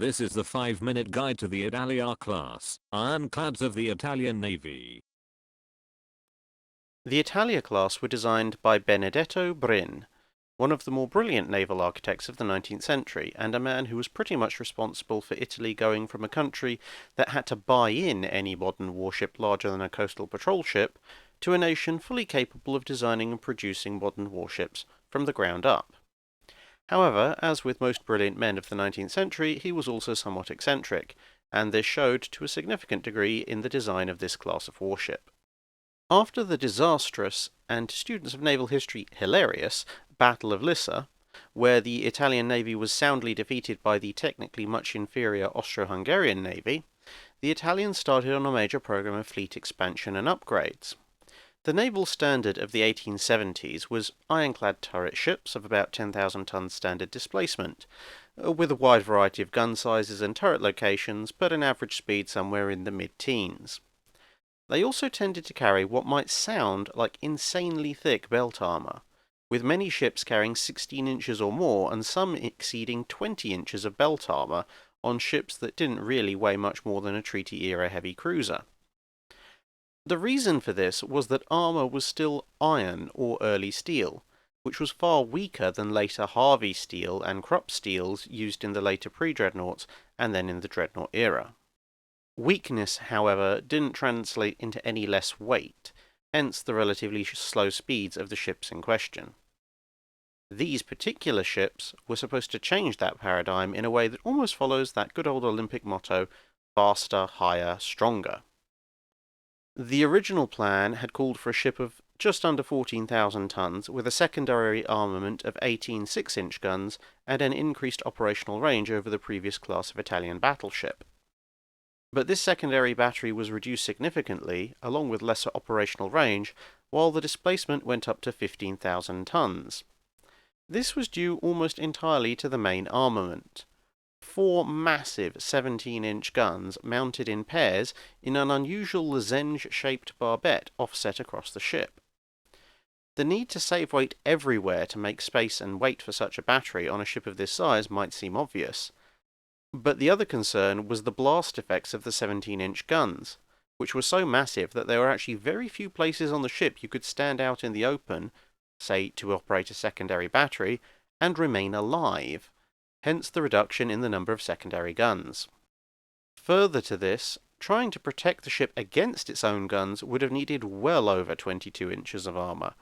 This is the 5-minute guide to the Italia class, ironclads of the Italian Navy. The Italia class were designed by Benedetto Brin, one of the more brilliant naval architects of the 19th century, and a man who was pretty much responsible for Italy going from a country that had to buy in any modern warship larger than a coastal patrol ship, to a nation fully capable of designing and producing modern warships from the ground up. However, as with most brilliant men of the 19th century, he was also somewhat eccentric, and this showed to a significant degree in the design of this class of warship. After the disastrous, and to students of naval history hilarious, Battle of Lissa, where the Italian navy was soundly defeated by the technically much inferior Austro-Hungarian navy, the Italians started on a major program of fleet expansion and upgrades. The naval standard of the 1870s was ironclad turret ships of about 10,000 tons standard displacement, with a wide variety of gun sizes and turret locations, but an average speed somewhere in the mid-teens. They also tended to carry what might sound like insanely thick belt armour, with many ships carrying 16 inches or more and some exceeding 20 inches of belt armour on ships that didn't really weigh much more than a treaty-era heavy cruiser. The reason for this was that armour was still iron or early steel, which was far weaker than later Harvey steel and Krupp steels used in the later pre-dreadnoughts and then in the dreadnought era. Weakness, however, didn't translate into any less weight, hence the relatively slow speeds of the ships in question. These particular ships were supposed to change that paradigm in a way that almost follows that good old Olympic motto, faster, higher, stronger. The original plan had called for a ship of just under 14,000 tons, with a secondary armament of 18 6-inch guns and an increased operational range over the previous class of Italian battleship. But this secondary battery was reduced significantly, along with lesser operational range, while the displacement went up to 15,000 tons. This was due almost entirely to the main armament. 4 massive 17-inch guns mounted in pairs in an unusual lozenge-shaped barbette offset across the ship. The need to save weight everywhere to make space and weight for such a battery on a ship of this size might seem obvious. But the other concern was the blast effects of the 17-inch guns, which were so massive that there were actually very few places on the ship you could stand out in the open, say to operate a secondary battery, and remain alive, hence the reduction in the number of secondary guns. Further to this, trying to protect the ship against its own guns would have needed well over 22 inches of armour,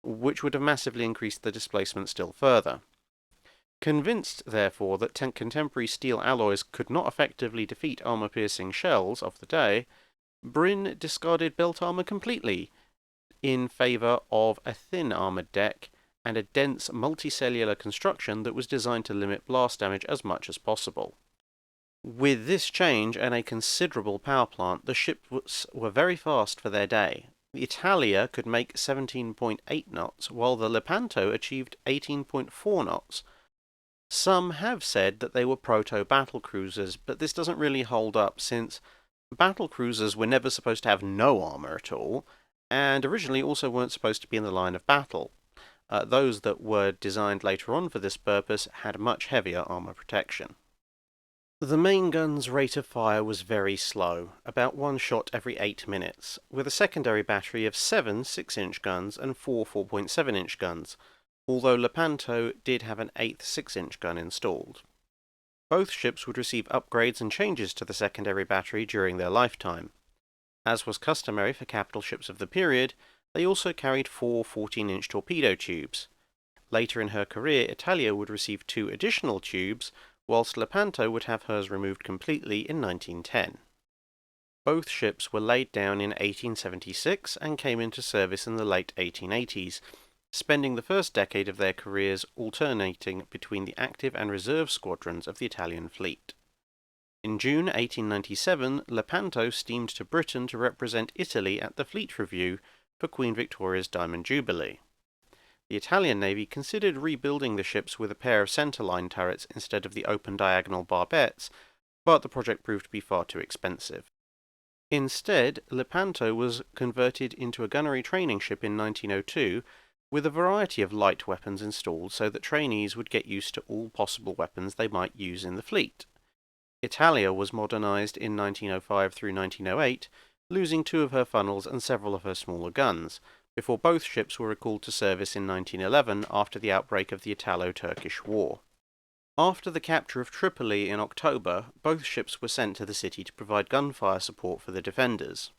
which would have massively increased the displacement still further. Convinced, therefore, that contemporary steel alloys could not effectively defeat armour-piercing shells of the day, Brin discarded belt armour completely, in favour of a thin armoured deck and a dense multicellular construction that was designed to limit blast damage as much as possible. With this change and a considerable power plant, the ships were very fast for their day. The Italia could make 17.8 knots, while the Lepanto achieved 18.4 knots. Some have said that they were proto-battle cruisers, but this doesn't really hold up since battle cruisers were never supposed to have no armour at all, and originally also weren't supposed to be in the line of battle. Those that were designed later on for this purpose had much heavier armour protection. The main gun's rate of fire was very slow, about 1 shot every 8 minutes, with a secondary battery of 7 6-inch guns and 4 4.7-inch guns, although Lepanto did have an 8th 6-inch gun installed. Both ships would receive upgrades and changes to the secondary battery during their lifetime. As was customary for capital ships of the period, they also carried 4 14-inch torpedo tubes. Later in her career, Italia would receive 2 additional tubes, whilst Lepanto would have hers removed completely in 1910. Both ships were laid down in 1876 and came into service in the late 1880s, spending the first decade of their careers alternating between the active and reserve squadrons of the Italian fleet. In June 1897, Lepanto steamed to Britain to represent Italy at the Fleet Review for Queen Victoria's Diamond Jubilee. The Italian Navy considered rebuilding the ships with a pair of centerline turrets instead of the open diagonal barbettes, but the project proved to be far too expensive. Instead, Lepanto was converted into a gunnery training ship in 1902, with a variety of light weapons installed so that trainees would get used to all possible weapons they might use in the fleet. Italia was modernised in 1905 through 1908, losing 2 of her funnels and several of her smaller guns, before both ships were recalled to service in 1911 after the outbreak of the Italo-Turkish War. After the capture of Tripoli in October, both ships were sent to the city to provide gunfire support for the defenders.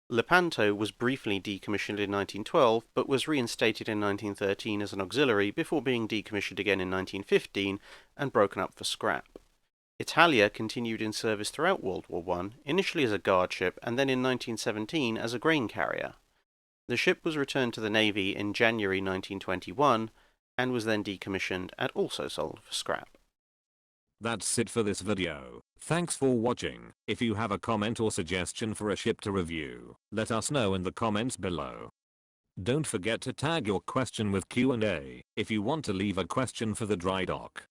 Lepanto was briefly decommissioned in 1912, but was reinstated in 1913 as an auxiliary before being decommissioned again in 1915 and broken up for scrap. Italia continued in service throughout World War I, initially as a guard ship and then in 1917 as a grain carrier. The ship was returned to the Navy in January 1921 and was then decommissioned and also sold for scrap. That's it for this video. Thanks for watching. If you have a comment or suggestion for a ship to review, let us know in the comments below. Don't forget to tag your question with Q&A if you want to leave a question for the dry dock.